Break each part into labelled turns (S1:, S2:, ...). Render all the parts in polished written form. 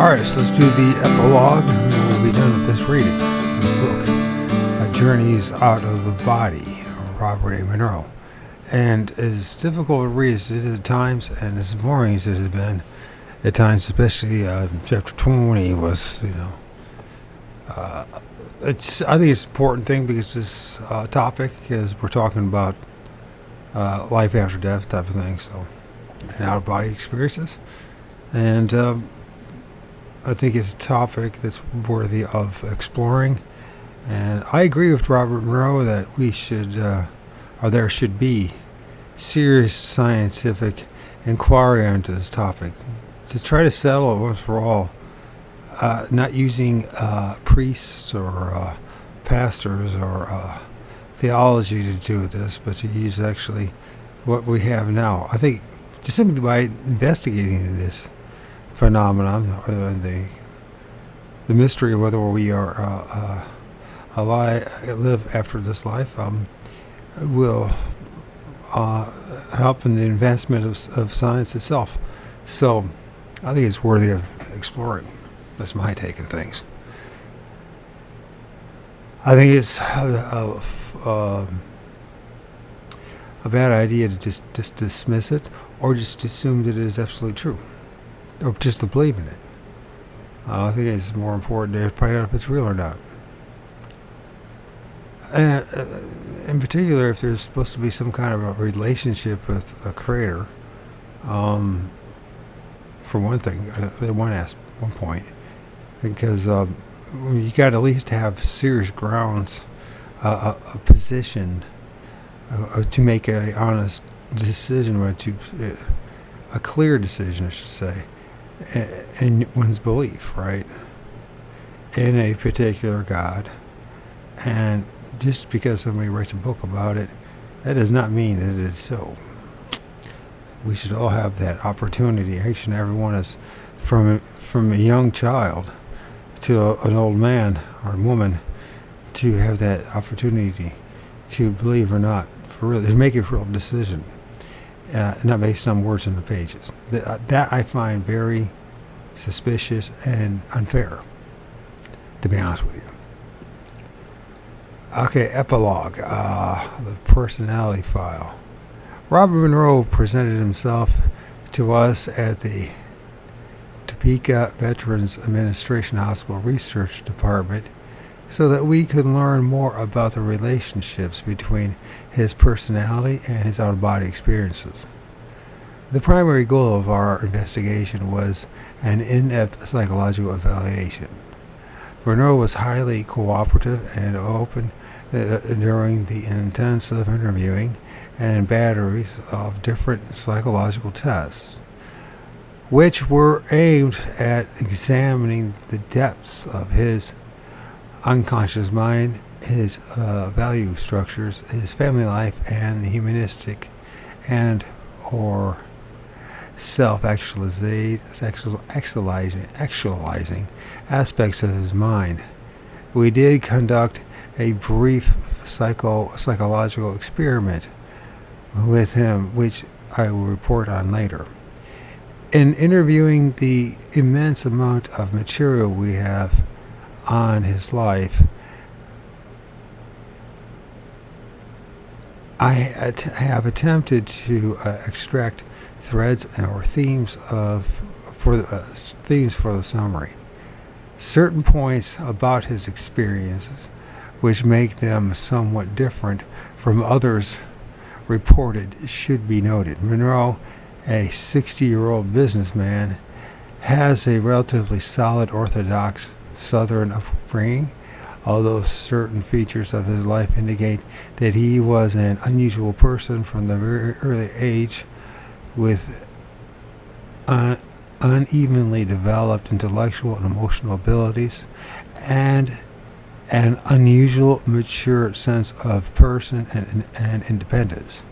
S1: Alright, so let's do the epilogue, and then we'll be done with this reading. This book, Journeys Out of the Body, Robert A. Monroe. And as difficult to read as it is at times, and as boring as it has been at times, especially chapter 20 was, I think it's an important thing because this topic is, we're talking about life after death type of thing, so, and out-of-body experiences. And I think it's a topic that's worthy of exploring. And I agree with Robert Monroe that we should, or there should be, serious scientific inquiry into this topic to try to settle it once for all. Not using priests or pastors or theology to do this, but to use actually what we have now. I think just simply by investigating this phenomenon, the mystery of whether we are live after this life, will help in the advancement of science itself. So I think it's worthy of exploring. That's my take on things. I think it's a bad idea to just dismiss it or just assume that it is absolutely true, or just to believe in it. I think it's more important to find out if it's real or not. And in particular, if there's supposed to be some kind of a relationship with a creator, for one thing, at one point, because you got to at least have serious grounds, a position to make an honest decision, or a clear decision, I should say, in one's belief, right, in a particular God. And just because somebody writes a book about it, that does not mean that it is so. We should all have that opportunity. Each and every one is, from a young child to an old man or woman, to have that opportunity to believe or not, for real, to make a real decision, not based on words in the pages. That I find very suspicious and unfair, to be honest with you. Okay, epilogue, the personality file. Robert Monroe presented himself to us at the Topeka Veterans Administration Hospital Research Department so that we could learn more about the relationships between his personality and his out-of-body experiences. The primary goal of our investigation was an in-depth psychological evaluation. Monroe was highly cooperative and open during the intensive interviewing and batteries of different psychological tests, which were aimed at examining the depths of his unconscious mind, his value structures, his family life, and the humanistic and or self-actualizing aspects of his mind. We did conduct a brief psychological experiment with him, which I will report on later. In interviewing the immense amount of material we have on his life, I have attempted to extract threads or themes for the summary. Certain points about his experiences, which make them somewhat different from others reported, should be noted. Monroe, a 60-year-old businessman, has a relatively solid Orthodox Southern upbringing, although certain features of his life indicate that he was an unusual person from the very early age, with unevenly developed intellectual and emotional abilities, and an unusual mature sense of person and independence.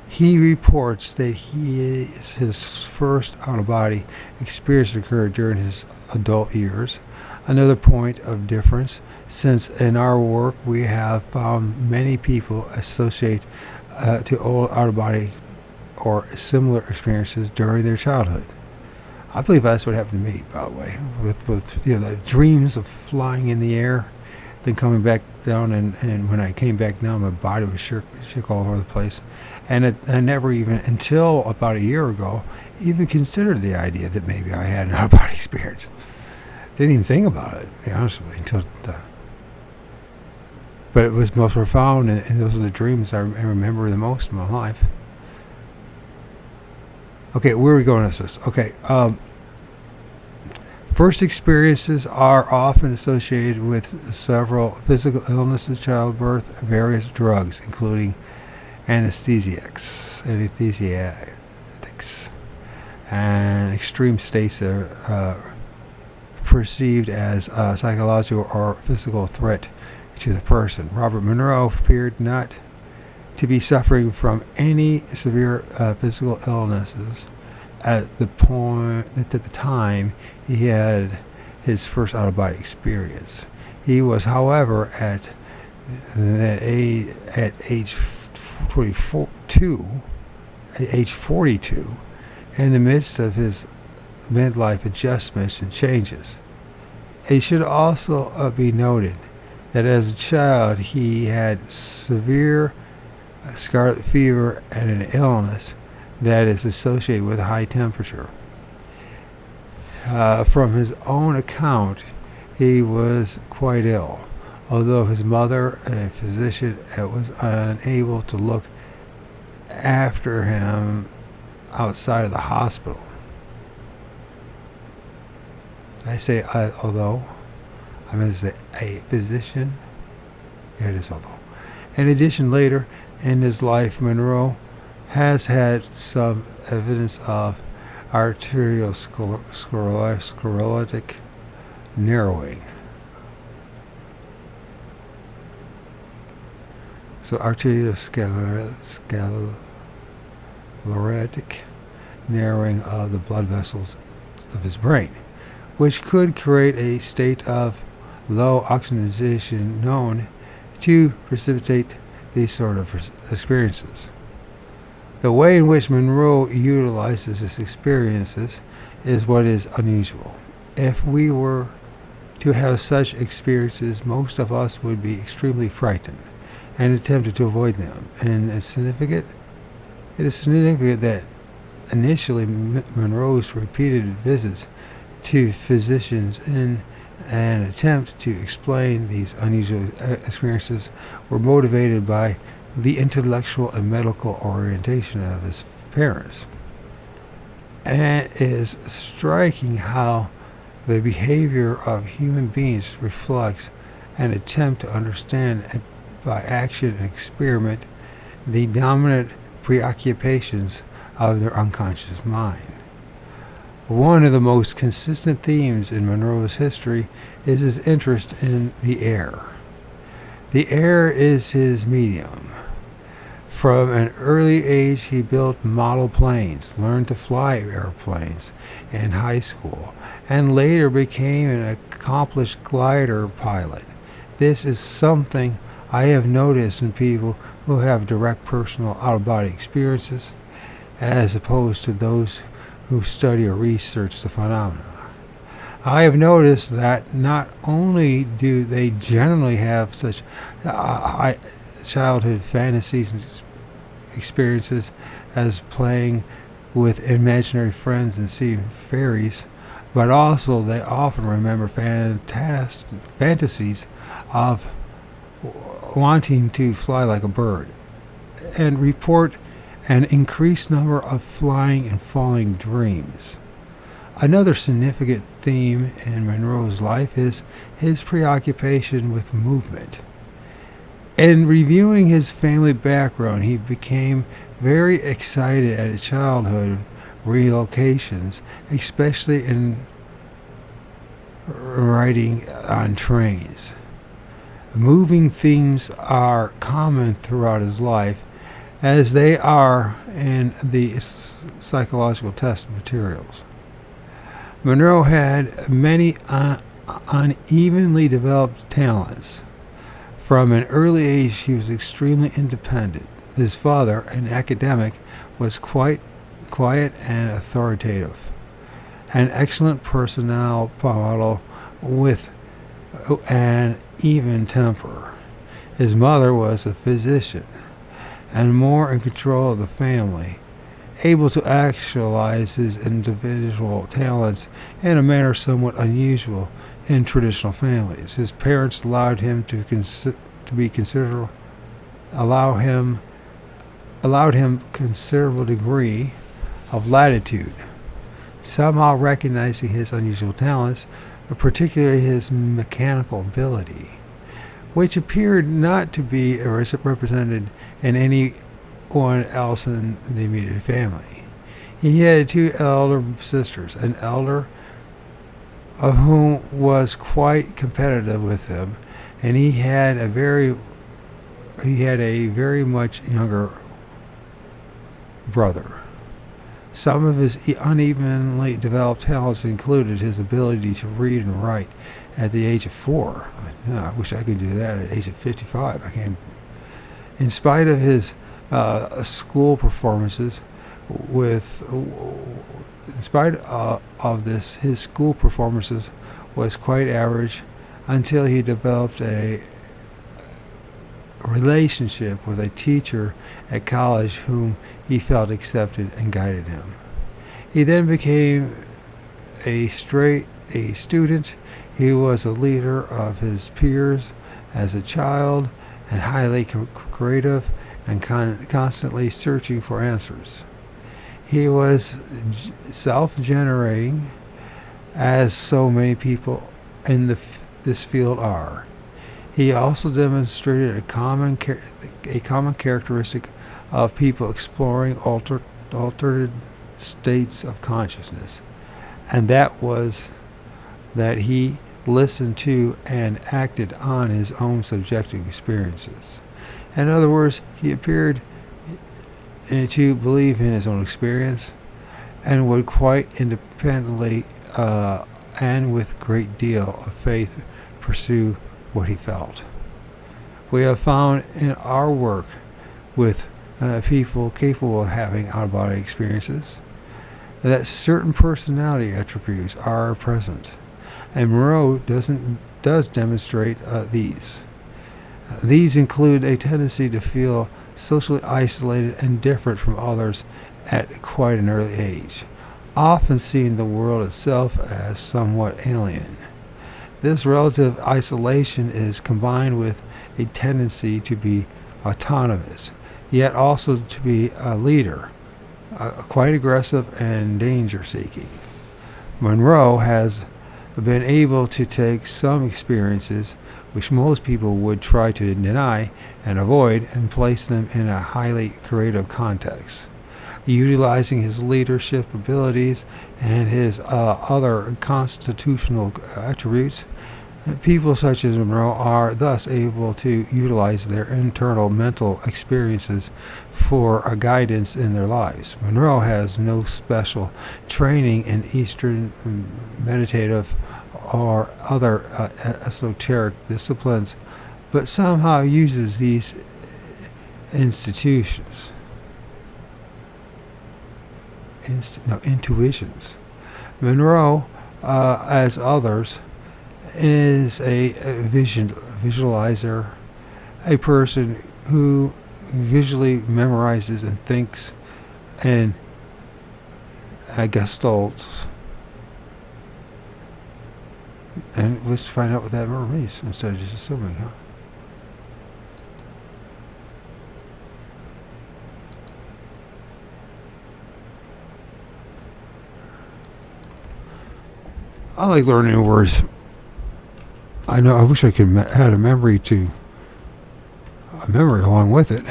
S1: He reports that his first out-of-body experience occurred during his adult years. Another point of difference, since in our work we have found many people associate to old out-of-body or similar experiences during their childhood. I believe that's what happened to me, by the way, with the dreams of flying in the air, then coming back down, and when I came back down, my body was shook all over the place, and I never even, until about a year ago, even considered the idea that maybe I had an out-of-body experience. Didn't even think about it, to be honest with you, but it was most profound, and those are the dreams I remember the most in my life. Okay, where are we going with this? Okay, first experiences are often associated with several physical illnesses, childbirth, various drugs, including anesthesics, and extreme states are perceived as a psychological or physical threat to the person. Robert Monroe appeared not to be suffering from any severe physical illnesses at the time he had his first out-of-body experience. He was, however, at age 42, in the midst of his midlife adjustments and changes. It should also be noted that as a child he had severe scarlet fever and an illness that is associated with a high temperature. From his own account, he was quite ill, although his mother, a physician, was unable to look after him outside of the hospital. I say although, I'm going to say a physician. There it is, although. In addition, later in his life, Monroe has had some evidence of arteriosclerotic narrowing. So arteriosclerotic narrowing of the blood vessels of his brain, which could create a state of low oxygenation known to precipitate these sort of experiences. The way in which Monroe utilizes his experiences is what is unusual. If we were to have such experiences, most of us would be extremely frightened and attempted to avoid them. And it is significant that initially Monroe's repeated visits to physicians in an attempt to explain these unusual experiences were motivated by the intellectual and medical orientation of his parents. And it is striking how the behavior of human beings reflects an attempt to understand by action and experiment the dominant preoccupations of their unconscious mind. One of the most consistent themes in Monroe's history is his interest in the air. The air is his medium. From an early age, he built model planes, learned to fly airplanes in high school, and later became an accomplished glider pilot. This is something I have noticed in people who have direct personal out-of-body experiences, as opposed to those who study or research the phenomena. I have noticed that not only do they generally have such childhood fantasies and experiences as playing with imaginary friends and seeing fairies, but also they often remember fantasies of wanting to fly like a bird, and report an increased number of flying and falling dreams. Another significant theme in Monroe's life is his preoccupation with movement. In reviewing his family background, he became very excited at his childhood relocations, especially in riding on trains. Moving themes are common throughout his life, as they are in the psychological test materials. Monroe had many unevenly developed talents. From an early age, he was extremely independent. His father, an academic, was quite quiet and authoritative. an excellent personality model with an even temper. His mother was a physician and more in control of the family, able to actualize his individual talents in a manner somewhat unusual in traditional families. His parents allowed him to be considerable, allowed him considerable degree of latitude, somehow recognizing his unusual talents, particularly his mechanical ability, which appeared not to be represented in anyone else in the immediate family. He had two elder sisters, an elder of whom was quite competitive with him, and he had a very much younger brother. Some of his unevenly developed talents included his ability to read and write at the age of 4. I wish I could do that at the age of 55. I can't. In spite of his school performances, his school performances was quite average until he developed a relationship with a teacher at college whom he felt accepted and guided him. He then became a student. He was a leader of his peers as a child and highly creative and constantly searching for answers. He was self-generating, as so many people in this field are. He also demonstrated a common characteristic of people exploring altered states of consciousness, and that was that he listened to and acted on his own subjective experiences. In other words, he appeared to believe in his own experience and would quite independently and with great deal of faith pursue what he felt. We have found in our work with people capable of having out-of-body experiences that certain personality attributes are present, and Monroe does demonstrate these. These include a tendency to feel socially isolated and different from others at quite an early age, often seeing the world itself as somewhat alien. This relative isolation is combined with a tendency to be autonomous, yet also to be a leader, quite aggressive and danger-seeking. Monroe has been able to take some experiences which most people would try to deny and avoid and place them in a highly creative context. Utilizing his leadership abilities and his other constitutional attributes, people such as Monroe are thus able to utilize their internal mental experiences for a guidance in their lives. Monroe has no special training in Eastern meditative or other esoteric disciplines, but somehow uses these intuitions. Monroe, as others, is a visualizer, a person who visually memorizes and thinks and gestalts. And let's find out what that word means instead of just assuming, huh? I like learning new words. I know. I wish I could had a memory along with it,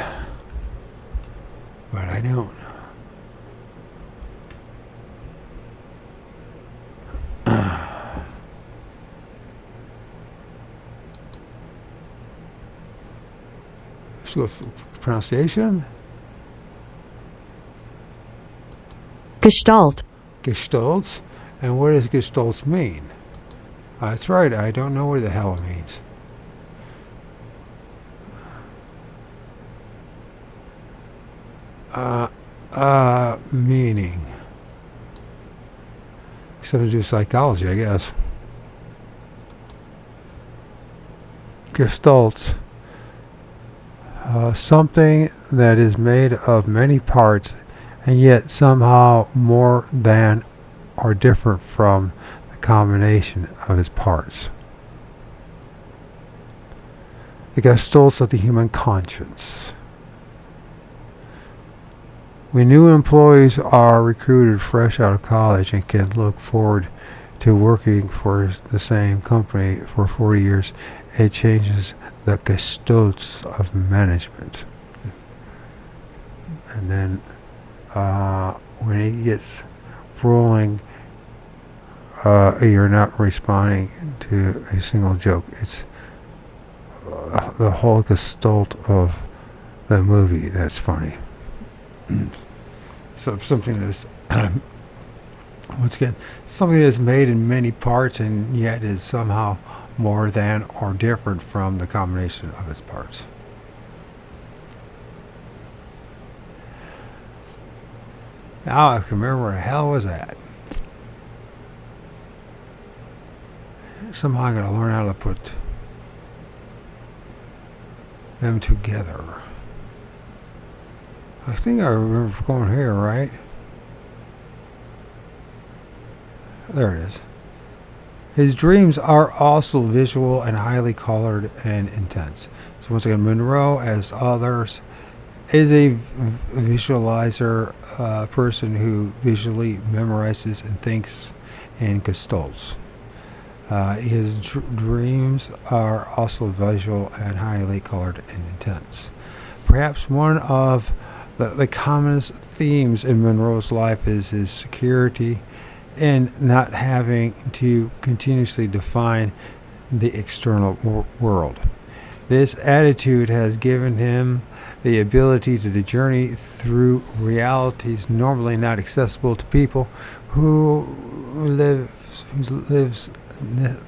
S1: but I don't. Let's go for pronunciation.
S2: Gestalt.
S1: Gestalt. And what does Gestalt mean? That's right, I don't know what the hell it means. Meaning. something to do with psychology, I guess. Gestalt, something that is made of many parts and yet somehow more than or different from the combination of its parts. The gestalts of the human conscience. When new employees are recruited fresh out of college and can look forward to working for the same company for 40 years, it changes the gestalts of management. And then when it gets rolling, you're not responding to a single joke. It's the whole gestalt of the movie that's funny. So something that's once again, something that's made in many parts and yet is somehow more than or different from the combination of its parts. Now I can remember where the hell was that. Somehow I gotta learn how to put them together. I think I remember going here, right? There it is. His dreams are also visual and highly colored and intense. So once again, Monroe, as others, is a visualizer, person who visually memorizes and thinks in gestalts. His dreams are also visual and highly colored and intense. Perhaps one of the commonest themes in Monroe's life is his security in not having to continuously define the external world. This attitude has given him the ability to journey through realities normally not accessible to people who lives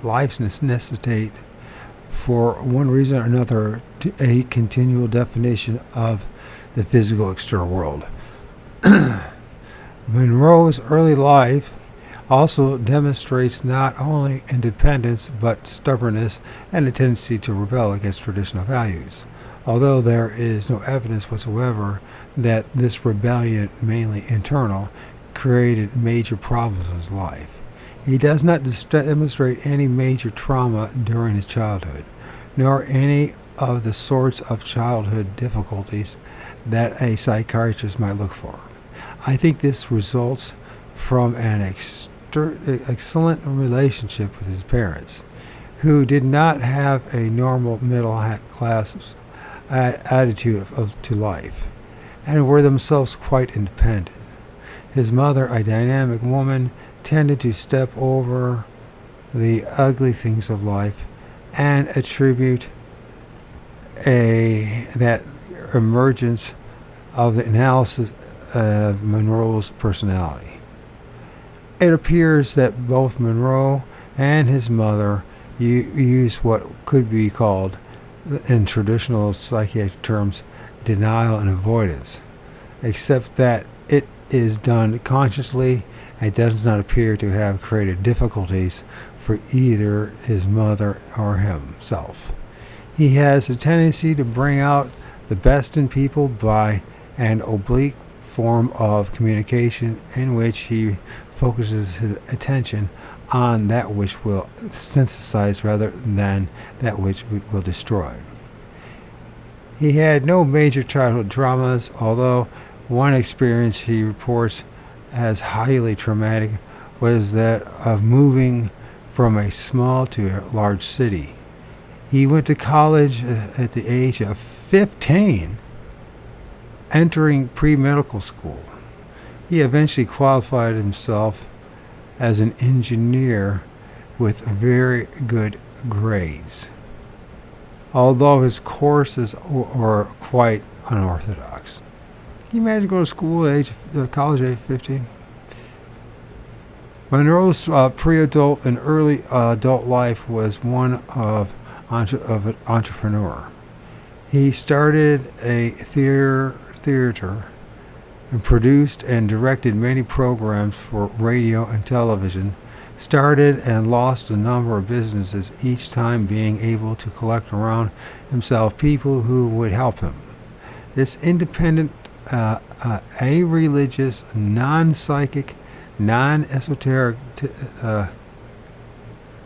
S1: lives necessitate, for one reason or another, a continual definition of the physical external world. Monroe's early life also demonstrates not only independence but stubbornness and a tendency to rebel against traditional values, although there is no evidence whatsoever that this rebellion, mainly internal, created major problems in his life. He does not demonstrate any major trauma during his childhood, nor any of the sorts of childhood difficulties that a psychiatrist might look for. I think this results from an excellent relationship with his parents, who did not have a normal middle class attitude to life, and were themselves quite independent. His mother, a dynamic woman, tended to step over the ugly things of life and attribute that emergence of the analysis of Monroe's personality. It appears that both Monroe and his mother use what could be called, in traditional psychiatric terms, denial and avoidance, except that it is done consciously and does not appear to have created difficulties for either his mother or himself. He has a tendency to bring out the best in people by an oblique form of communication in which he focuses his attention on that which will synthesize rather than that which will destroy. He had no major childhood traumas, although one experience he reports as highly traumatic was that of moving from a small to a large city. He went to college at the age of 15, entering pre-medical school. He eventually qualified himself as an engineer with very good grades, although his courses were quite unorthodox. Can you imagine going to school at college at age 15? Monroe's pre-adult and early adult life was one of an entrepreneur. He started a theater and produced and directed many programs for radio and television started and lost a number of businesses, each time being able to collect around himself people who would help him. This independent, a-religious, non-psychic, non-esoteric,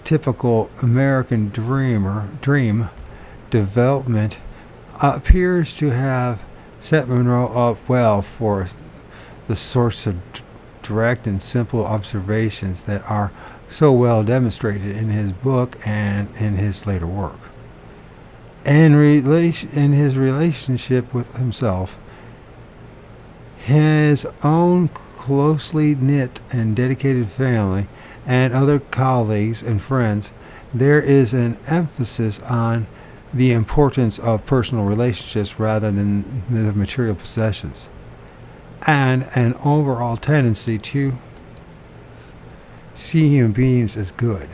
S1: typical American dream development appears to have set Monroe up well for the sorts of direct and simple observations that are so well demonstrated in his book and in his later work. In his relationship with himself, his own closely knit and dedicated family, and other colleagues and friends, there is an emphasis on the importance of personal relationships rather than the material possessions, and an overall tendency to see human beings as good.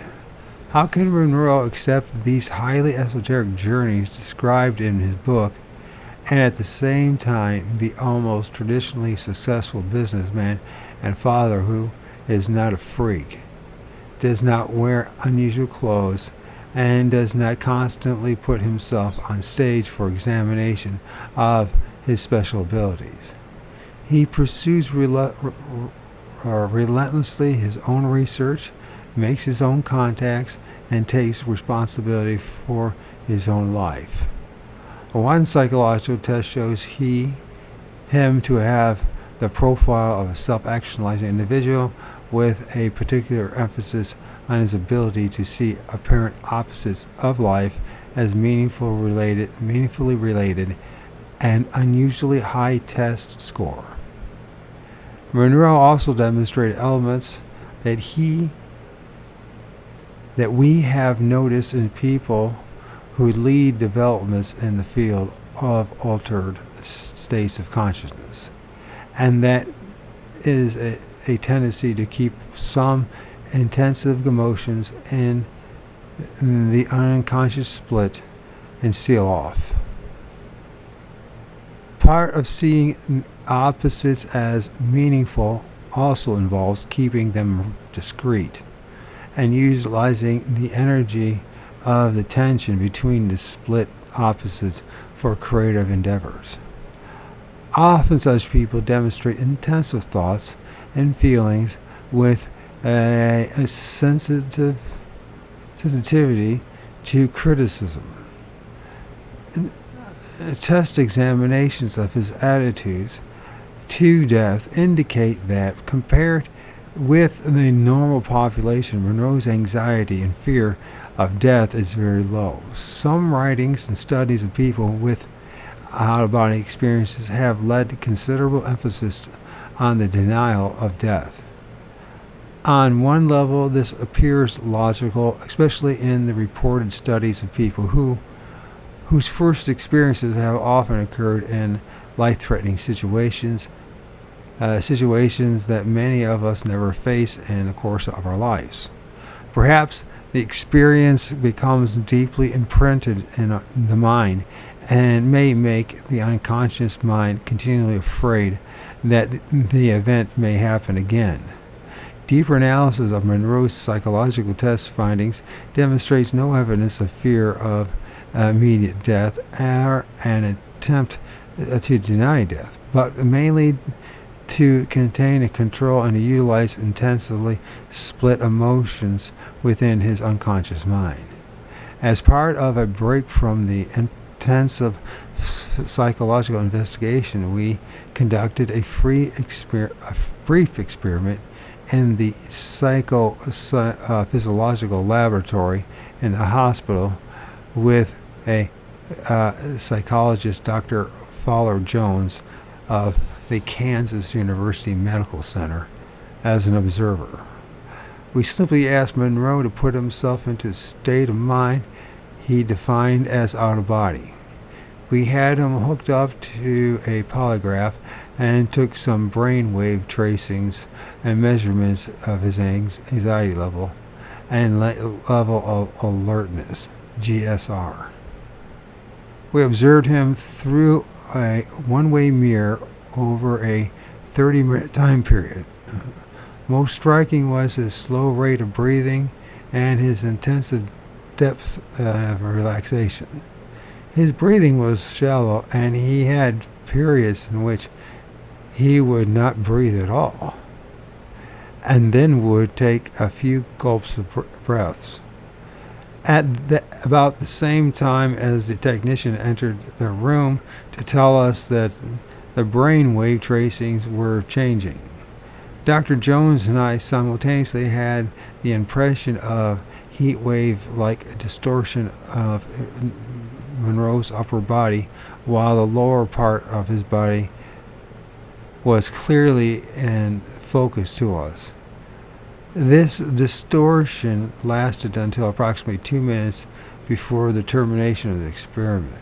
S1: How can Monroe accept these highly esoteric journeys described in his book and at the same time be almost traditionally successful businessman and father who is not a freak, does not wear unusual clothes, and does not constantly put himself on stage for examination of his special abilities? He pursues relentlessly his own research, makes his own contacts, and takes responsibility for his own life. One psychological test shows him to have the profile of a self-actualizing individual with a particular emphasis on his ability to see apparent opposites of life as meaningfully related, and unusually high test score. Monroe also demonstrated elements that we have noticed in people who lead developments in the field of altered states of consciousness, and that is a tendency to keep some intensive emotions in the unconscious split and seal off. Part of seeing opposites as meaningful also involves keeping them discrete and utilizing the energy of the tension between the split opposites for creative endeavors. Often such people demonstrate intensive thoughts and feelings with a sensitivity to criticism. Test examinations of his attitudes to death indicate that, compared with the normal population, Monroe's anxiety and fear of death is very low. Some writings and studies of people with out-of-body experiences have led to considerable emphasis on the denial of death. On one level, this appears logical, especially in the reported studies of people whose first experiences have often occurred in life-threatening situations that many of us never face in the course of our lives. Perhaps the experience becomes deeply imprinted in the mind and may make the unconscious mind continually afraid that the event may happen again. Deeper analysis of Monroe's psychological test findings demonstrates no evidence of fear of immediate death or an attempt to deny death, but mainly to contain and control and to utilize intensively split emotions within his unconscious mind. As part of a break from the intensive psychological investigation, we conducted a brief experiment in the psychophysiological laboratory in the hospital with a psychologist, Dr. Fowler Jones of the Kansas University Medical Center, as an observer. We simply asked Monroe to put himself into a state of mind he defined as out of body. We had him hooked up to a polygraph and took some brainwave tracings and measurements of his anxiety level and level of alertness, GSR. We observed him through a one-way mirror over a 30-minute time period. Most striking was his slow rate of breathing and his intensive depth of relaxation. His breathing was shallow, and he had periods in which he would not breathe at all, and then would take a few gulps of breaths. At about the same time as the technician entered the room to tell us that the brain wave tracings were changing, Dr. Jones and I simultaneously had the impression of heat wave-like distortion of Monroe's upper body, while the lower part of his body was clearly in focus to us. This distortion lasted until approximately 2 minutes before the termination of the experiment.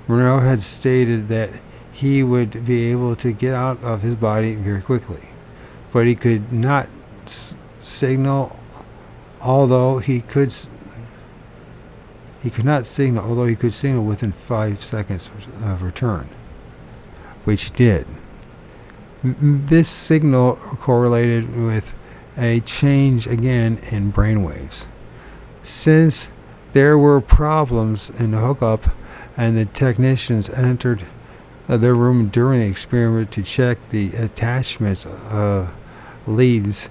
S1: Monroe had stated that he would be able to get out of his body very quickly, but he could not signal, although he could signal within 5 seconds of return, which he did. This signal correlated with a change again in brainwaves. Since there were problems in the hookup and the technicians entered the room during the experiment to check the attachments of leads,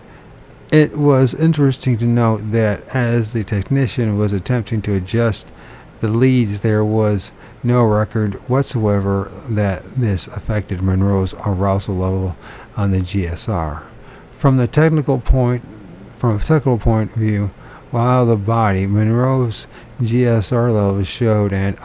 S1: it was interesting to note that as the technician was attempting to adjust the leads, there was no record whatsoever that this affected Monroe's arousal level on the GSR. From a technical point of view, while the body, Monroe's GSR levels showed an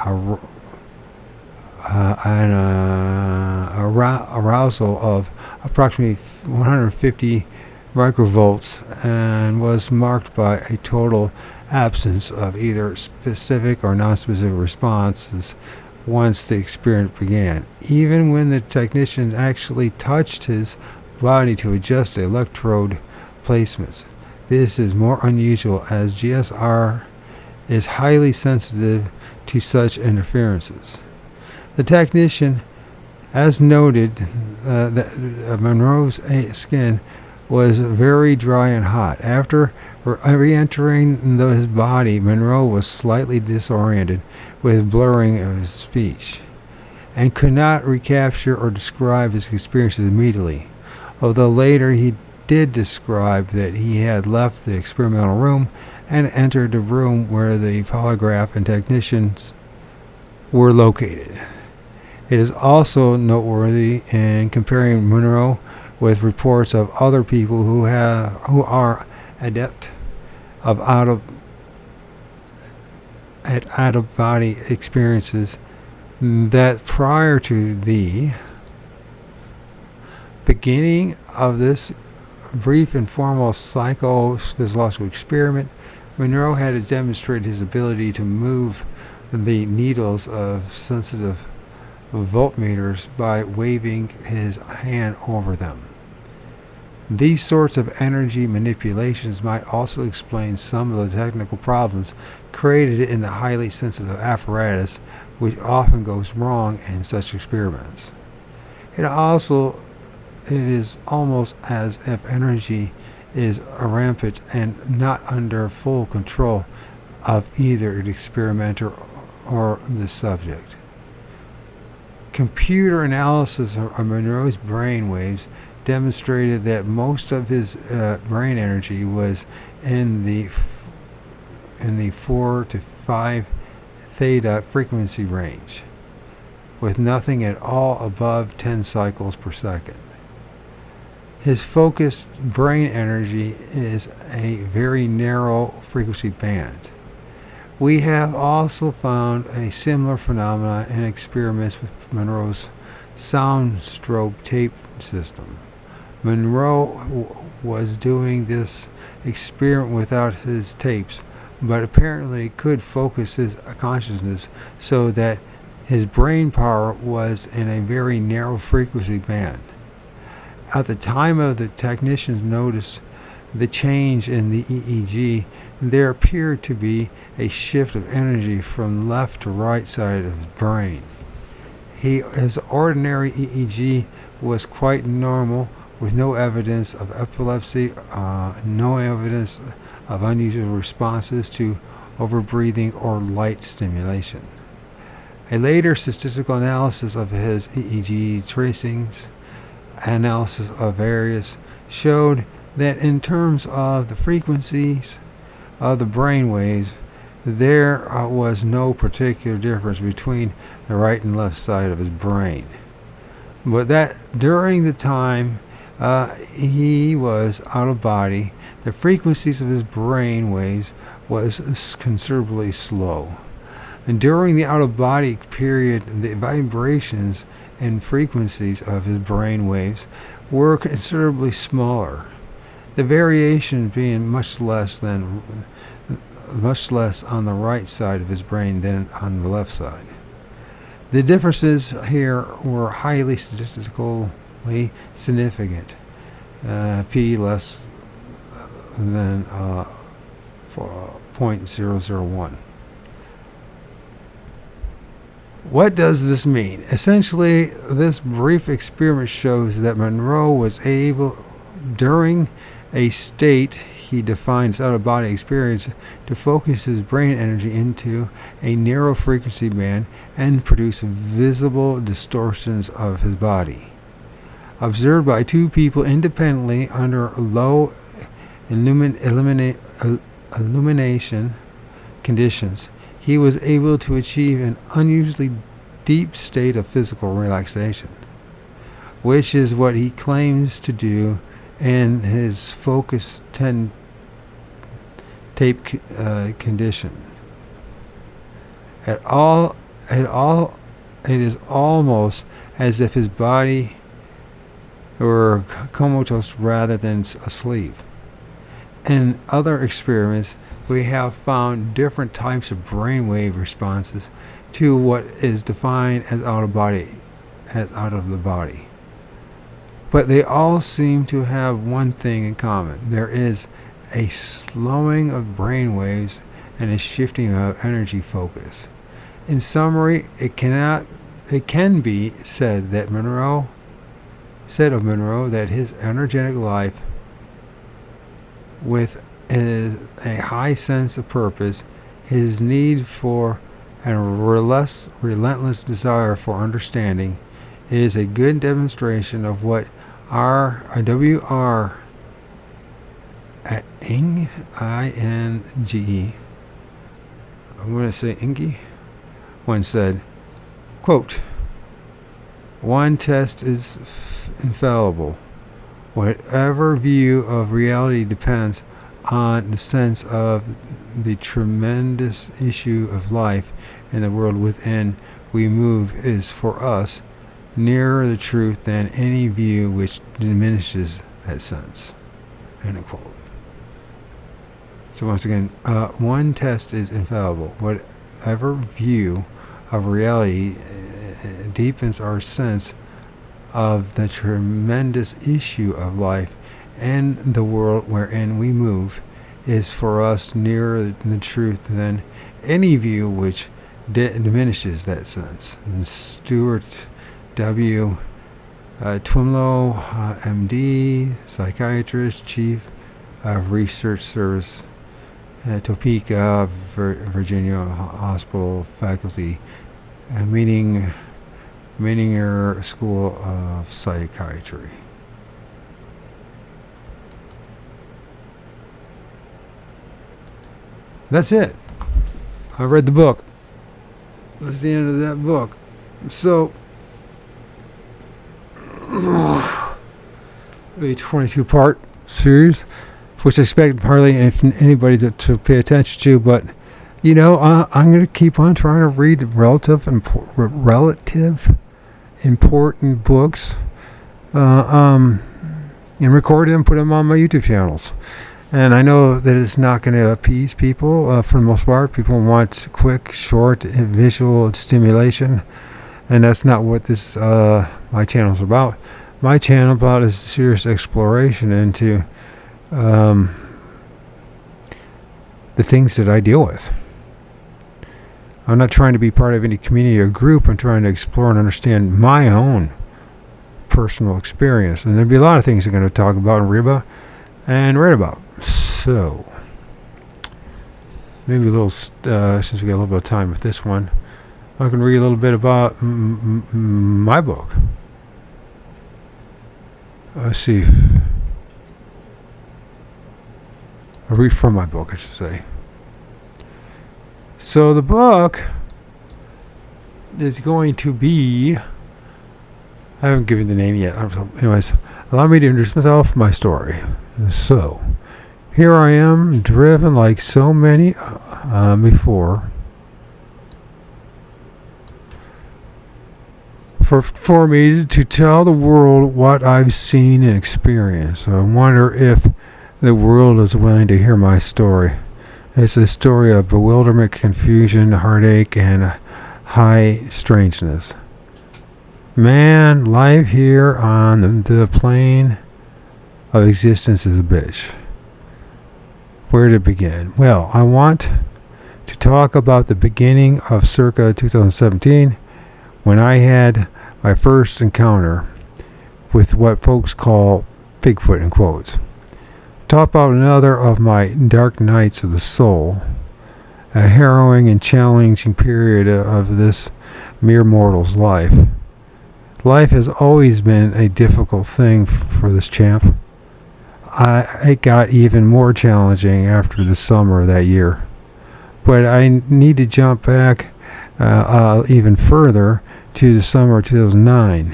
S1: arousal of approximately 150 microvolts and was marked by a total absence of either specific or non-specific responses once the experiment began. Even when the technician actually touched his body to adjust the electrode placements. This is more unusual as GSR is highly sensitive to such interferences. The technician, as noted, that Monroe's skin was very dry and hot. After re-entering his body, Monroe was slightly disoriented with blurring of his speech and could not recapture or describe his experiences immediately, although later he did describe that he had left the experimental room and entered the room where the polygraph and technicians were located. It is also noteworthy in comparing Monroe with reports of other people who are adept of out-of-body experiences that prior to the beginning of this brief informal psychophysiological experiment, Monroe had to demonstrate his ability to move the needles of sensitive voltmeters by waving his hand over them. These sorts of energy manipulations might also explain some of the technical problems created in the highly sensitive apparatus, which often goes wrong in such experiments. It is almost as if energy is rampant and not under full control of either the experimenter or the subject. Computer analysis of Monroe's brain waves demonstrated that most of his brain energy was in the 4 to 5 theta frequency range, with nothing at all above 10 cycles per second. His focused brain energy is a very narrow frequency band. We have also found a similar phenomenon in experiments with Monroe's soundstrobe tape system. Monroe was doing this experiment without his tapes, but apparently could focus his consciousness so that his brain power was in a very narrow frequency band. At the time of the technicians noticed the change in the EEG, there appeared to be a shift of energy from left to right side of his brain. His ordinary EEG was quite normal, with no evidence of epilepsy, no evidence of unusual responses to overbreathing or light stimulation. A later statistical analysis of his EEG tracings, analysis of various, showed that in terms of the frequencies of the brain waves, there was no particular difference between the right and left side of his brain. But that during the time he was out of body, the frequencies of his brain waves was considerably slow. And during the out-of-body period, the vibrations and frequencies of his brain waves were considerably smaller, the variation being much less on the right side of his brain than on the left side. The differences here were highly statistically significant, p less than 0.001. What does this mean? Essentially, this brief experiment shows that Monroe was able, during a state he defines out-of-body experience, to focus his brain energy into a narrow frequency band and produce visible distortions of his body. Observed by two people independently under low illumination conditions, he was able to achieve an unusually deep state of physical relaxation, which is what he claims to do in his Focus 10 tape condition. It is almost as if his body were comatose rather than asleep. In other experiments, we have found different types of brainwave responses to what is defined as out of the body. But they all seem to have one thing in common. There is a slowing of brain waves and a shifting of energy focus. In summary, it can be said of Monroe that his energetic life, with a high sense of purpose, his need for and relentless desire for understanding, is a good demonstration of what W.R. Inge, I-N-G-E, I'm going to say Inge, once said, quote, "One test is infallible. Whatever view of reality depends on the sense of the tremendous issue of life in the world within we move is for us nearer the truth than any view which diminishes that sense." End of quote. So once again, one test is infallible. Whatever view of reality deepens our sense of the tremendous issue of life and the world wherein we move is for us nearer the truth than any view which diminishes that sense. And Stuart W. Twimlow, MD, psychiatrist, Chief of Research Service at Topeka, Virginia Hospital Faculty, Menninger School of Psychiatry. That's it. I read the book. That's the end of that book. So, a 22-part series, which I expect hardly anybody to pay attention to, but you know, I'm going to keep on trying to read relative important books, and record them, put them on my YouTube channels. And I know that it's not going to appease people for the most part. People want quick, short, visual stimulation, and that's not what this my channel is about. My channel is serious exploration into the things that I deal with. I'm not trying to be part of any community or group. I'm trying to explore and understand my own personal experience. And there'd be a lot of things I'm going to talk about and read about. So, maybe a little, since we got a little bit of time with this one, I can read a little bit about my book. Let's see. I'll read from my book, I should say. So the book is going to be, I haven't given the name yet. Anyways, allow me to introduce myself, my story. So, here I am, driven like so many before, for me to tell the world what I've seen and experienced. I wonder if the world is willing to hear my story. It's a story of bewilderment, confusion, heartache, and high strangeness. Man, life here on the plane of existence is a bitch. Where to begin? Well, I want to talk about the beginning of circa 2017, when I had my first encounter with what folks call Bigfoot in quotes. Talk about another of my dark nights of the soul, a harrowing and challenging period of this mere mortal's life. Life has always been a difficult thing for this champ. It got even more challenging after the summer of that year. But I need to jump back even further to the summer of 2009,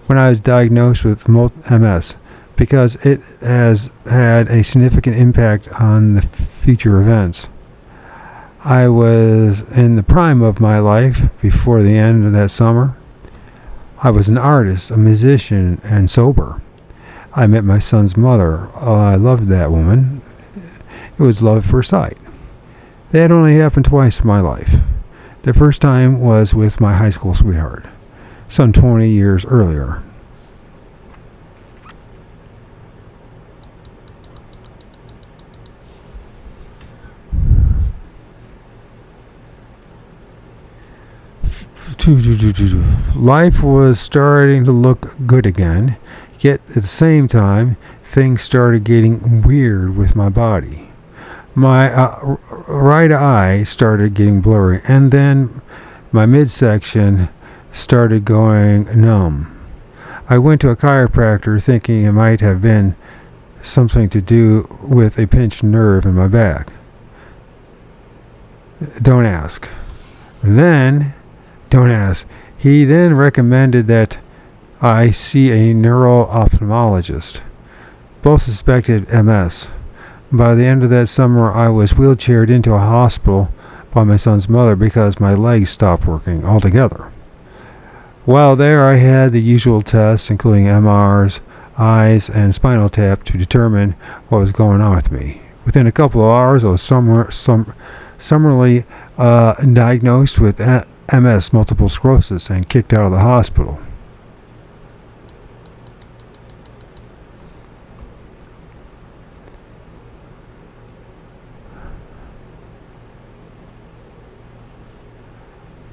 S1: when I was diagnosed with MS, because it has had a significant impact on the future events. I was in the prime of my life before the end of that summer. I was an artist, a musician, and sober. I met my son's mother. I loved that woman. It was love at first sight. That only happened twice in my life. The first time was with my high school sweetheart, some 20 years earlier. Life was starting to look good again, yet at the same time, things started getting weird with my body. My right eye started getting blurry, and then my midsection started going numb. I went to a chiropractor thinking it might have been something to do with a pinched nerve in my back. Don't ask. Don't ask. He then recommended that I see a neuro-ophthalmologist. Both suspected MS. By the end of that summer, I was wheelchaired into a hospital by my son's mother because my legs stopped working altogether. While there, I had the usual tests, including MRs, eyes, and spinal tap to determine what was going on with me. Within a couple of hours, I was summarily diagnosed with MS, multiple sclerosis, and kicked out of the hospital.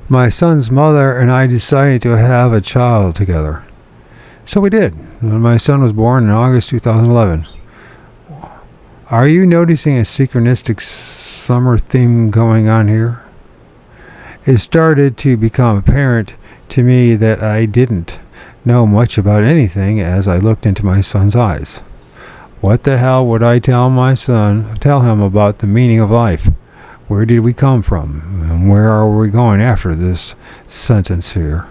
S1: My son's mother and I decided to have a child together. So we did. My son was born in August 2011. Are you noticing a synchronistic summer theme going on here? It started to become apparent to me that I didn't know much about anything as I looked into my son's eyes. What the hell would I tell him about the meaning of life? Where did we come from? And where are we going after this sentence here?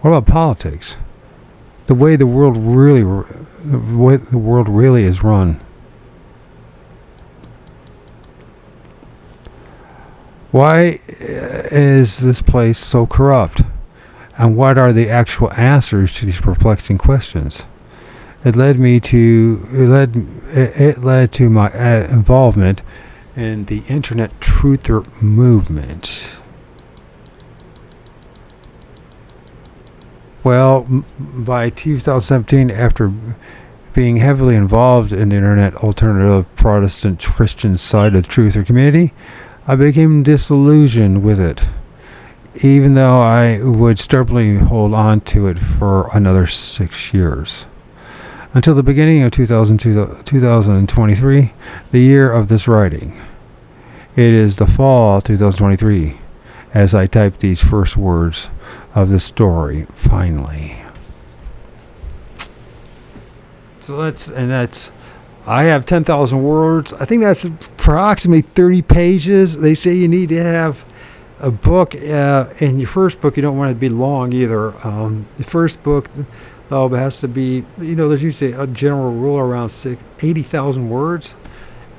S1: What about politics? The way the world really is run. Why is this place so corrupt? And what are the actual answers to these perplexing questions? It led to my involvement in the internet truther movement. Well, by 2017, after being heavily involved in the internet alternative Protestant Christian side of the truther community, I became disillusioned with it. even though I would stubbornly hold on to it for another 6 years. Until the beginning of 2023, the year of this writing. It is the fall 2023 as I type these first words of the story, finally. So that's, I have 10,000 words. I think that's approximately 30 pages. They say you need to have a book, in your first book, you don't want it to be long either. The first book, it has to be, there's usually a general rule around 80,000 words.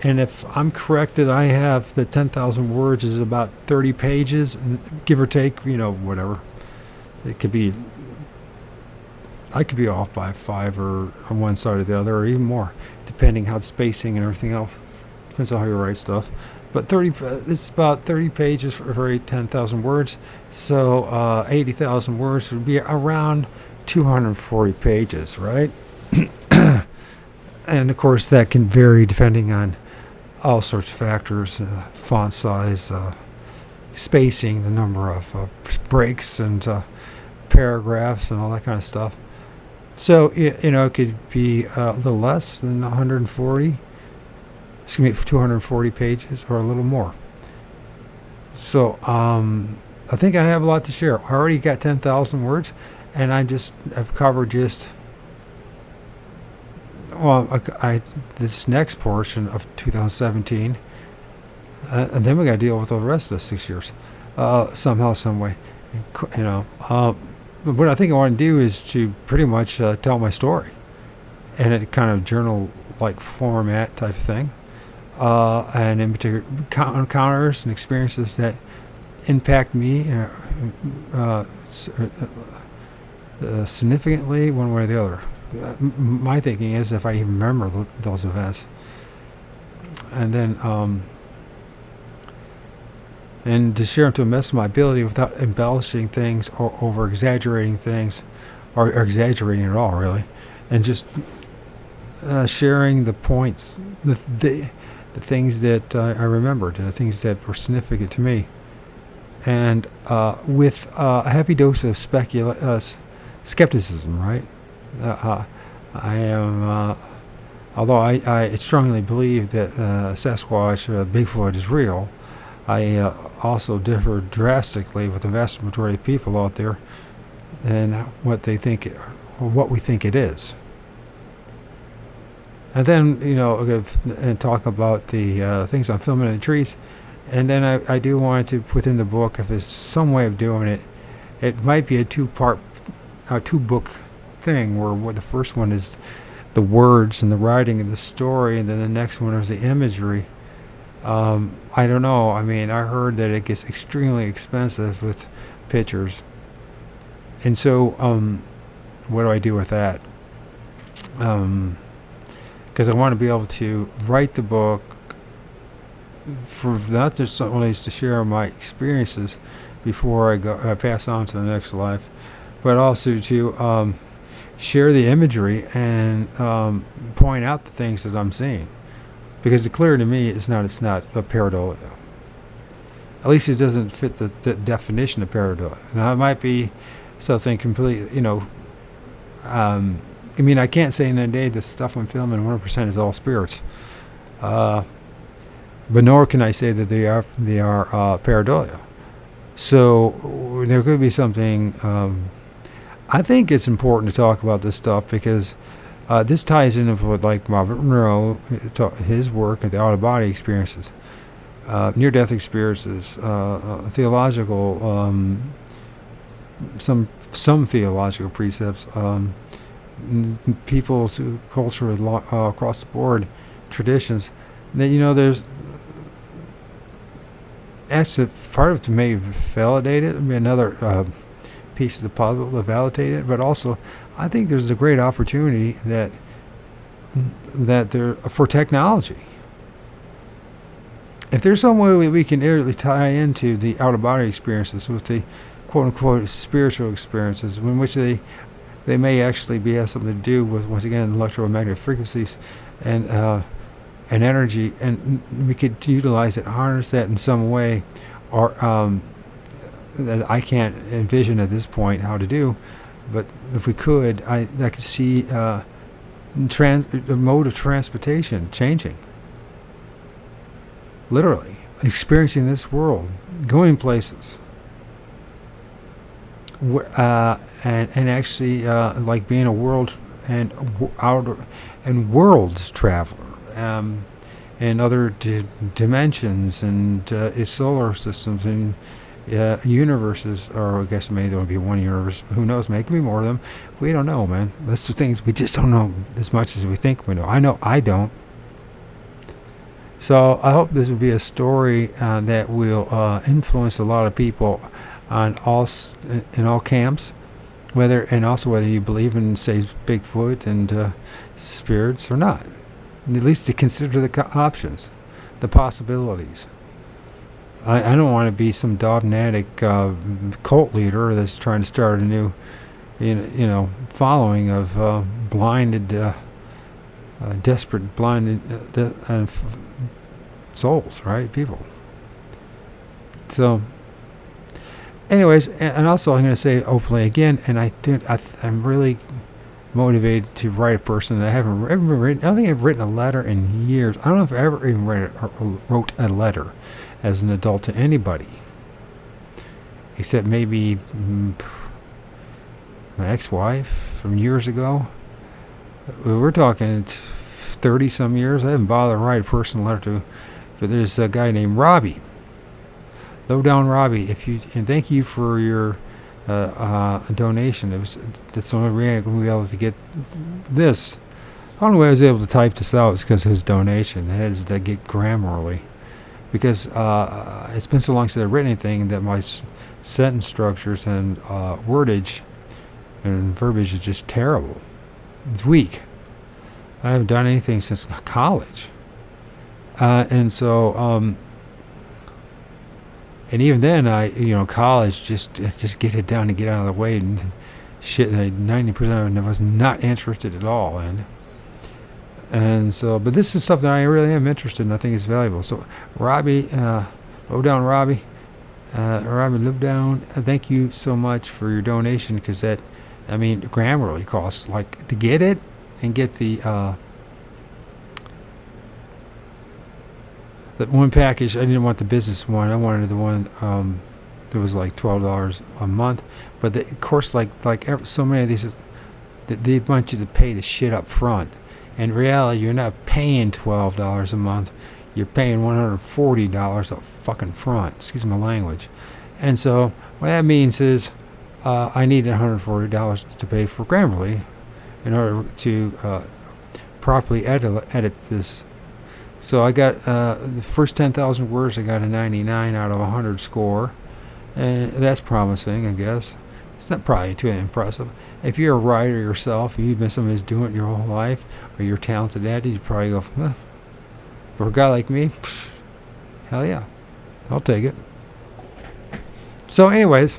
S1: And if I'm correct that I have the 10,000 words is about 30 pages, give or take, whatever. It could be, I could be off by 5 or on one side or the other, or even more, depending how the spacing and everything else. Depends on how you write stuff. But it's about 30 pages for every 10,000 words. So 80,000 words would be around 240 pages, right? And of course that can vary depending on all sorts of factors, font size, spacing, the number of breaks and paragraphs and all that kind of stuff. So, it could be a little less than 140, 240 pages or a little more. So, I think I have a lot to share. I already got 10,000 words, and I've covered just, this next portion of 2017, and then we got to deal with the rest of the 6 years, somehow, some way, But what I think I want to do is to pretty much tell my story in a kind of journal-like format type of thing, and in particular encounters and experiences that impact me significantly one way or the other. My thinking is if I even remember those events, and then and to share them to the best of my ability without embellishing things or over exaggerating things, or exaggerating at all, really, and just sharing the points, the things that I remembered, the things that were significant to me, and with a heavy dose of skepticism, right? I am, although I strongly believe that Sasquatch, Bigfoot is real, I also differ drastically with the vast majority of people out there and what they think, or what we think it is. And then, and talk about the things I'm filming in the trees. And then I do want to put in the book, if there's some way of doing it, it might be a two-book thing, where the first one is the words and the writing and the story, and then the next one is the imagery. I don't know. I mean, I heard that it gets extremely expensive with pictures. And so, what do I do with that? Because I want to be able to write the book for not just only to share my experiences before I pass on to the next life, but also to share the imagery and point out the things that I'm seeing. Because it's clear to me it's not a pareidolia. At least it doesn't fit the definition of pareidolia. Now, it might be something completely, I can't say in a day the stuff I'm filming 100% is all spirits. But nor can I say that they are pareidolia. So there could be something. I think it's important to talk about this stuff because this ties in with what, like Robert Monroe, his work at the out-of-body experiences, near-death experiences, theological, some theological precepts, people's culture across the board, traditions. That there's that's part of it to maybe validate it. I mean, another piece of the puzzle to validate it, but also I think there's a great opportunity that there for technology. If there's some way we can really tie into the out-of-body experiences with the quote-unquote spiritual experiences, in which they may actually have something to do with, once again, electromagnetic frequencies and energy, and we could utilize it, harness that in some way, or that I can't envision at this point how to do. But if we could, I could see the mode of transportation changing. Literally, experiencing this world, going places, and actually like being a world and outer and worlds traveler, and other dimensions and solar systems and universes, or I guess maybe there will be one universe. Who knows? Maybe be more of them. We don't know, man. That's the things we just don't know as much as we think we know. I know I don't. So I hope this will be a story that will influence a lot of people on in all camps, whether you believe in, say, Bigfoot and spirits or not. At least to consider the options, the possibilities. I don't want to be some dogmatic cult leader that's trying to start a new, following of desperate, blinded souls, right? People. So, anyways, and also I'm going to say openly again, and I'm really motivated to write a person that I haven't ever written. I don't think I've written a letter in years. I don't know if I ever even wrote a letter as an adult to anybody, except maybe my ex-wife from years ago. We're talking 30-some years. I haven't bothered to write a personal letter but there's a guy named Robbie. Low Down Robbie, and thank you for your donation. That's the only way I'm going to be able to get this. The only way I was able to type this out is because of his donation. It has to get Grammarly, because it's been so long since I've written anything that my sentence structures and wordage and verbiage is just terrible. It's weak. I haven't done anything since college, and so. And even then, college just get it down and get out of the way, and shit. 90% of it was not interested at all in. And so, but this is stuff that I really am interested in. I think it's valuable. So, Robbie, Low Down Robbie, Robbie Low Down, thank you so much for your donation, because Grammarly costs, like, to get it and get the one package. I didn't want the business one. I wanted the one that was like $12 a month. But of course, like so many of these, they want you to pay the shit up front. In reality, you're not paying $12 a month. You're paying $140 up fucking front. Excuse my language. And so what that means is I need $140 to pay for Grammarly in order to properly edit this. So I got the first 10,000 words. I got a 99 out of 100 score, and that's promising, I guess. It's not probably too impressive. If you're a writer yourself, you've been somebody who's doing it your whole life, or you're talented at it, you'd probably go, for a guy like me, hell yeah, I'll take it. So, anyways,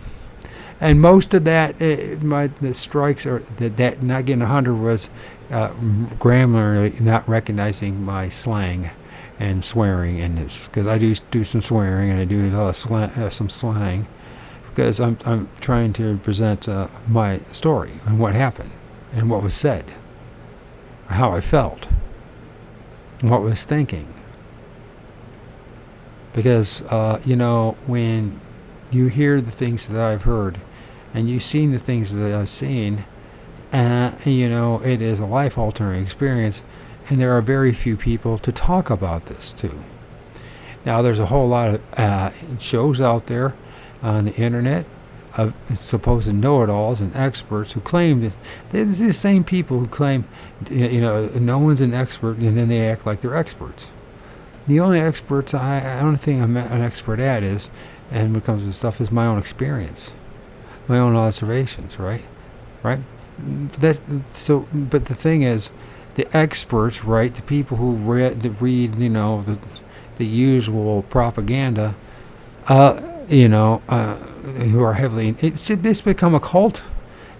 S1: and most of that, the strikes or that not getting 100 was Grammarly not recognizing my slang and swearing in this, because I do some swearing and I do a lot of some slang, because I'm trying to present my story and what happened and what was said, how I felt, and what I was thinking. Because when you hear the things that I've heard and you've seen the things that I've seen, it is a life-altering experience, and there are very few people to talk about this to. Now, there's a whole lot of shows out there on the internet of supposed know-it-alls and experts who claim that they're the same people who claim, no one's an expert, and then they act like they're experts. The only experts I don't think I'm an expert at and when it comes to stuff, is my own experience, my own observations, right? But the thing is, the experts, right? The people who read, the usual propaganda, who are heavily. It's become a cult.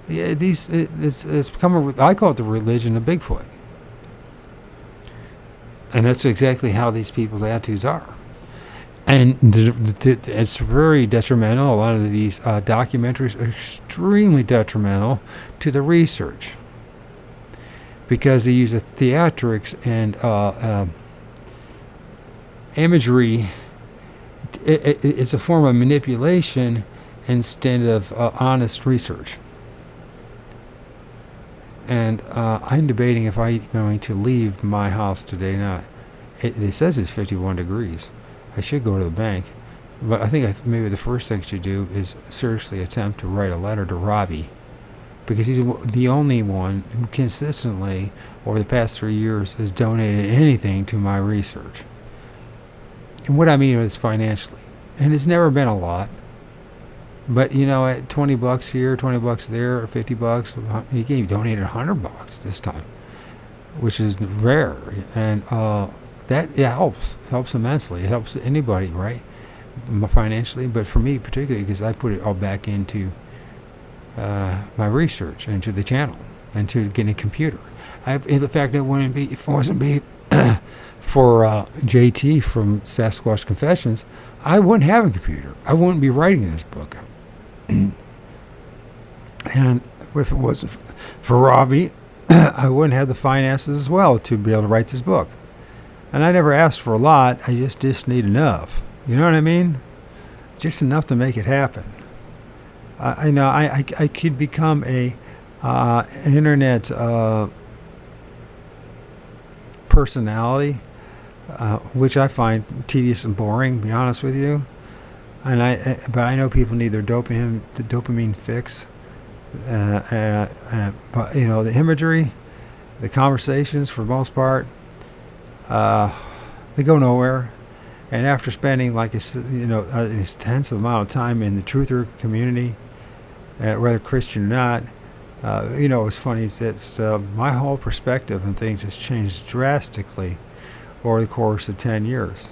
S1: It's become I call it the religion of Bigfoot, and that's exactly how these people's attitudes are. And it's very detrimental. A lot of these documentaries are extremely detrimental to the research because they use theatrics and imagery. It's a form of manipulation instead of honest research. And I'm debating if I'm going to leave my house today or not. It says it's 51 degrees. I should go to the bank. But I think maybe the first thing I should do is seriously attempt to write a letter to Robbie. Because he's the only one who consistently, over the past 3 years, has donated anything to my research. And what I mean is financially. And it's never been a lot. But, at $20 here, $20 there, or $50, he donated $100 this time, which is rare. And that helps immensely. It helps anybody, right, financially. But for me particularly, because I put it all back into my research, into the channel, into getting a computer. In fact, if it wasn't be for JT from Sasquatch Confessions, I wouldn't have a computer. I wouldn't be writing this book. And if it wasn't for Robbie, I wouldn't have the finances as well to be able to write this book. And I never asked for a lot. I just need enough. You know what I mean? Just enough to make it happen. I could become a internet personality, which I find tedious and boring, to be honest with you. But I know people need their dopamine fix. But the imagery, the conversations, for the most part, they go nowhere. And after spending an extensive amount of time in the truther community, whether Christian or not, what's funny is that my whole perspective on things has changed drastically over the course of 10 years.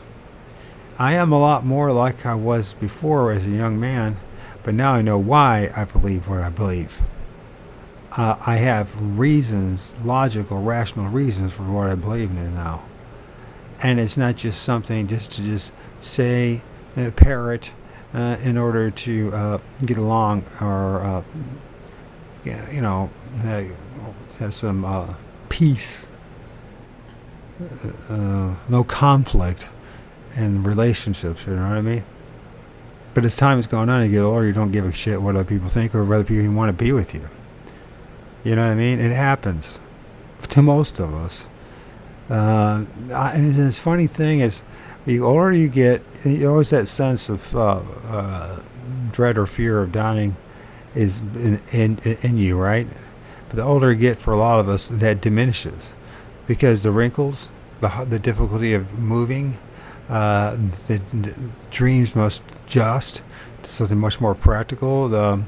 S1: I am a lot more like I was before as a young man, but now I know why I believe what I believe. I have reasons, logical, rational reasons for what I believe in now. And it's not just something to say, parrot, in order to get along or, have some peace, no conflict in relationships, you know what I mean? But as time is going on, you get older, you don't give a shit what other people think or whether people even want to be with you. You know what I mean? It happens to most of us. And the funny thing is, the older you get, you always that sense of dread or fear of dying is in you, right? But the older you get, for a lot of us, that diminishes because the wrinkles, the difficulty of moving, the dreams must adjust to something much more practical. The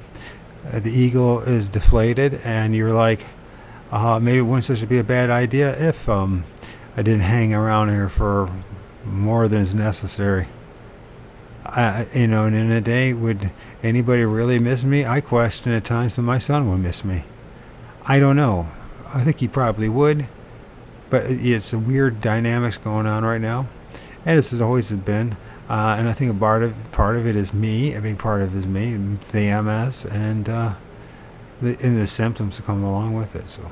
S1: ego is deflated, and you're like, maybe it wouldn't such be a bad idea if I didn't hang around here for more than is necessary. And in a day, would anybody really miss me? I question at times that my son would miss me. I don't know. I think he probably would, but it's a weird dynamics going on right now, and this has always been. And I think a part of it is me. A big part of it is me, the MS, and the symptoms that come along with it. So,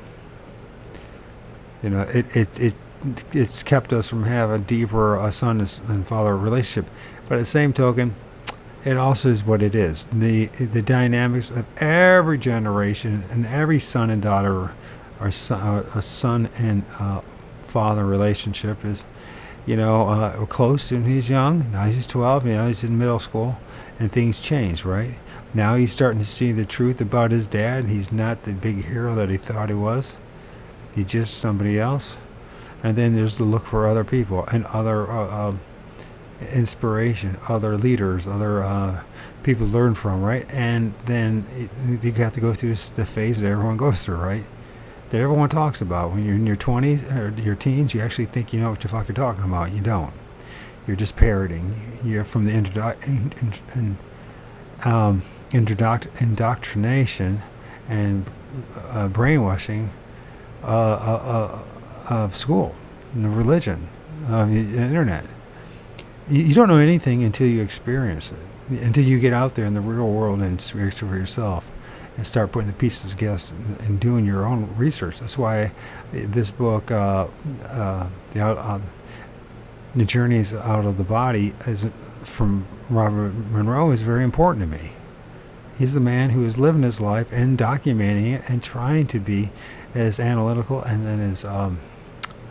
S1: it's kept us from having a deeper son and father relationship. But at the same token, it also is what it is. The dynamics of every generation and every son and daughter, or a son and father relationship is, close when he's young. Now he's 12. Now he's in middle school, and things change, right? Now he's starting to see the truth about his dad. He's not the big hero that he thought he was. He's just somebody else. And then there's the look for other people and other inspiration, other leaders, other people to learn from, right? And then you have to go through the phase that everyone goes through, right? That everyone talks about. When you're in your 20s or your teens, you actually think you know what the fuck you're talking about. You don't. You're just parroting. You're from the indoctrination and brainwashing of school, and the religion, of the internet. You don't know anything until you experience it, until you get out there in the real world and experience it for yourself and start putting the pieces together and doing your own research. That's why this book, The Journeys Out of the Body, from Robert Monroe, is very important to me. He's the man who is living his life and documenting it and trying to be as analytical and as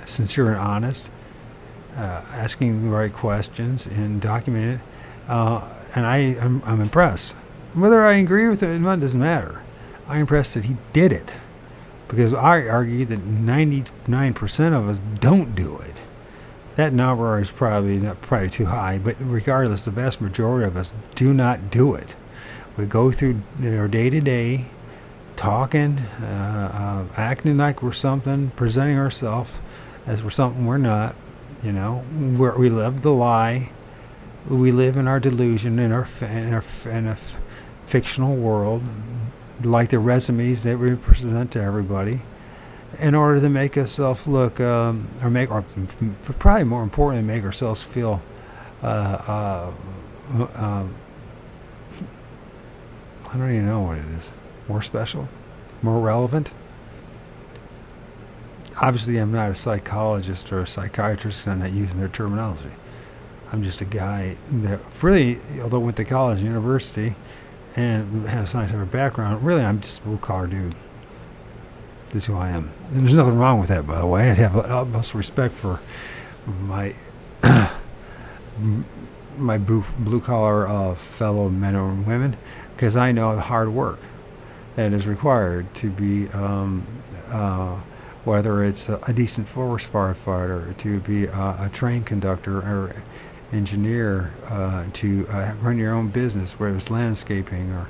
S1: sincere and honest, asking the right questions and documenting it. And I'm impressed. Whether I agree with it or not doesn't matter. I'm impressed that he did it, because I argue that 99% of us don't do it. That number is probably too high, but regardless, the vast majority of us do not do it. We go through our day-to-day, talking, acting like we're something, presenting ourselves as we're something we're not. You know, we live the lie. We live in our delusion, in a fictional world, like the resumes that we present to everybody, in order to make ourselves look, probably more importantly, make ourselves feel I don't even know what it is. More special? More relevant? Obviously, I'm not a psychologist or a psychiatrist, and I'm not using their terminology. I'm just a guy that really, although went to college, university, and had a scientific background, really I'm just a blue-collar dude. That's who I am. And there's nothing wrong with that, by the way. I have utmost respect for my blue-collar fellow men and women, because I know the hard work that is required to be, whether it's a decent forest firefighter, to be a train conductor or engineer, to run your own business, whether it's landscaping or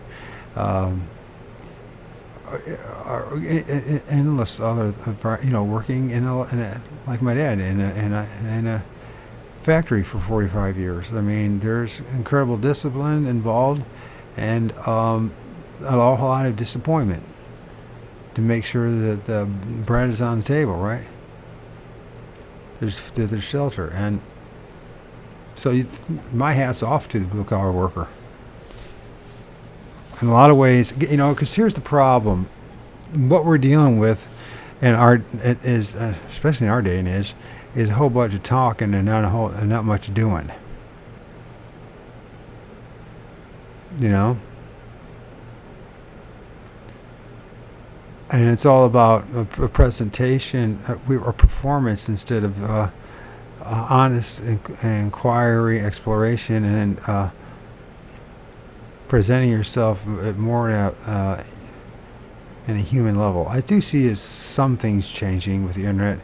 S1: endless other, working in a, like my dad in a factory for 45 years. I mean, there's incredible discipline involved, and a lot of disappointment to make sure that the bread is on the table, right? There's shelter, and so my hat's off to the blue collar worker. In a lot of ways, because here's the problem: what we're dealing with, especially in our day and age, is a whole bunch of talking and not much doing. And it's all about a presentation, or performance, instead of honest inquiry, exploration, and presenting yourself more in a human level. I do see some things changing with the internet.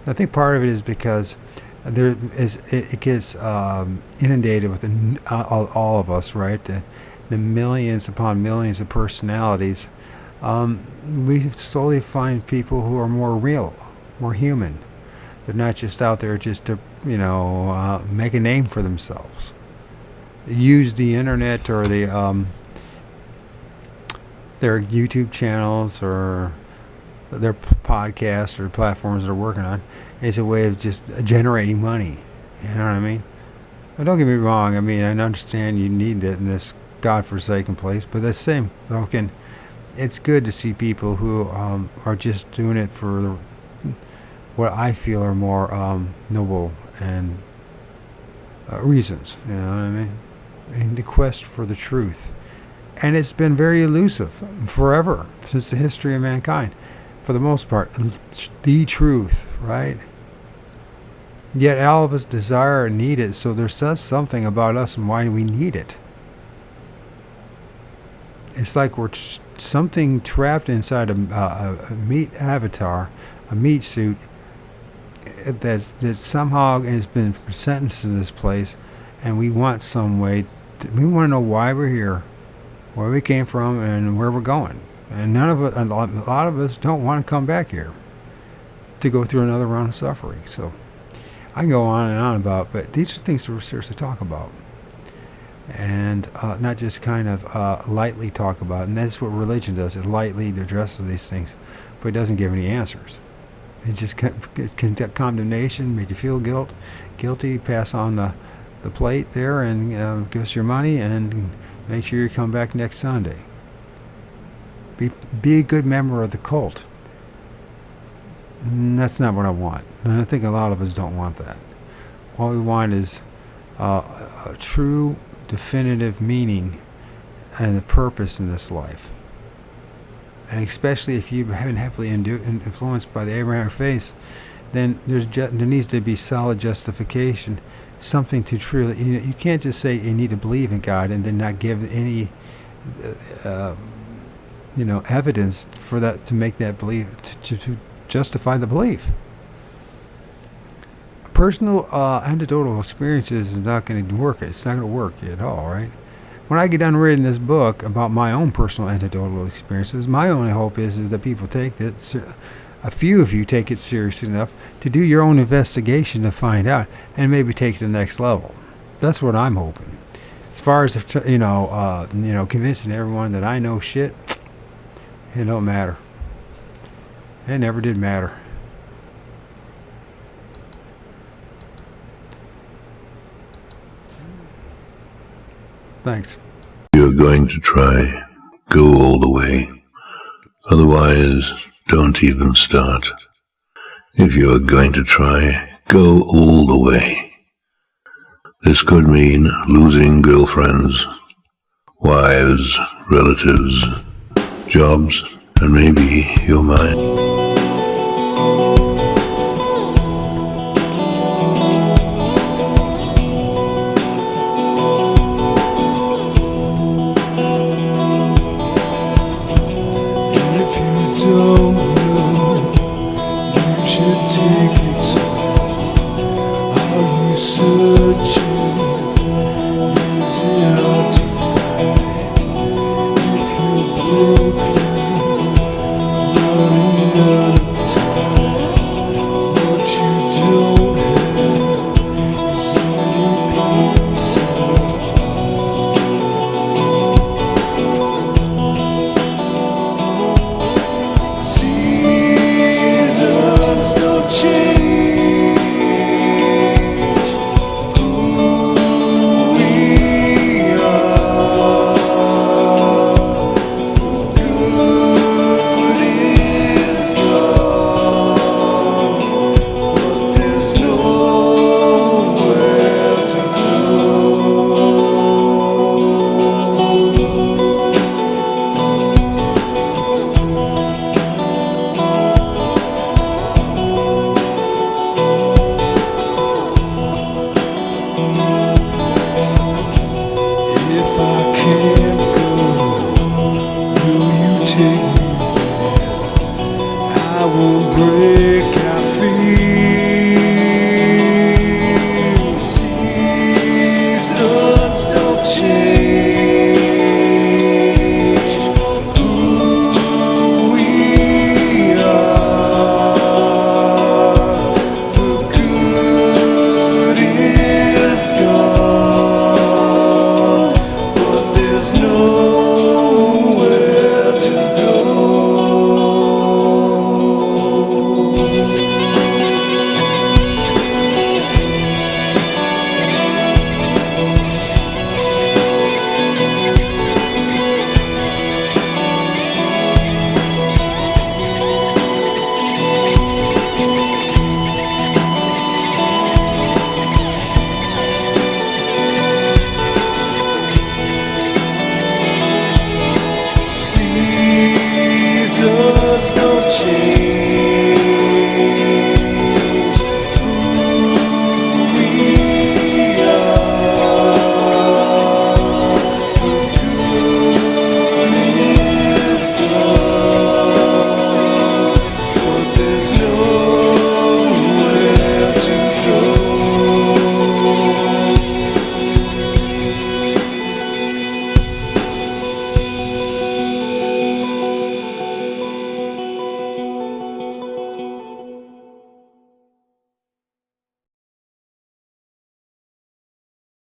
S1: I think part of it is because it gets inundated with all of us, right? The millions upon millions of personalities. We slowly find people who are more real, more human. They're not just out there just to, make a name for themselves. Use the internet or their YouTube channels or their podcasts or platforms they're working on as a way of just generating money. You know what I mean? But don't get me wrong. I mean, I understand you need that in this godforsaken place, but that's the same token. It's good to see people who are just doing it for what I feel are more noble and reasons. You know what I mean? In the quest for the truth. And it's been very elusive forever, since the history of mankind. For the most part, the truth, right? Yet all of us desire and need it, so there says something about us and why we need it. It's like we're something trapped inside a meat avatar, a meat suit, that somehow has been sentenced to this place, and we want some way. We want to know why we're here, where we came from, and where we're going. And none of us, a lot of us, don't want to come back here to go through another round of suffering. So I can go on and on about, but these are things we're seriously talk about. And not just kind of lightly talk about it. And that's what religion does. It lightly addresses these things, but it doesn't give any answers. It just condemnation, make you feel guilty, pass on the the plate there and give us your money and make sure you come back next Sunday. Be a good member of the cult. And that's not what I want. And I think a lot of us don't want that. All we want is a true, definitive meaning and the purpose in this life. And especially if you've been heavily influenced by the Abrahamic faith, then there needs to be solid justification, something to truly. You can't just say you need to believe in God and then not give any, evidence for that to make that belief to justify the belief. Personal anecdotal experiences is not going to work. It's not going to work at all, right? When I get done reading this book about my own personal anecdotal experiences, my only hope is that people take it, a few of you take it seriously enough to do your own investigation to find out and maybe take it to the next level. That's what I'm hoping. As far as convincing everyone that I know shit, it don't matter. It never did matter. Thanks.
S2: You're going to try, go all the way. Otherwise, don't even start. If you're going to try, go all the way. This could mean losing girlfriends, wives, relatives, jobs, and maybe your mind.
S3: Don't know, you should take it slow. Are you searching?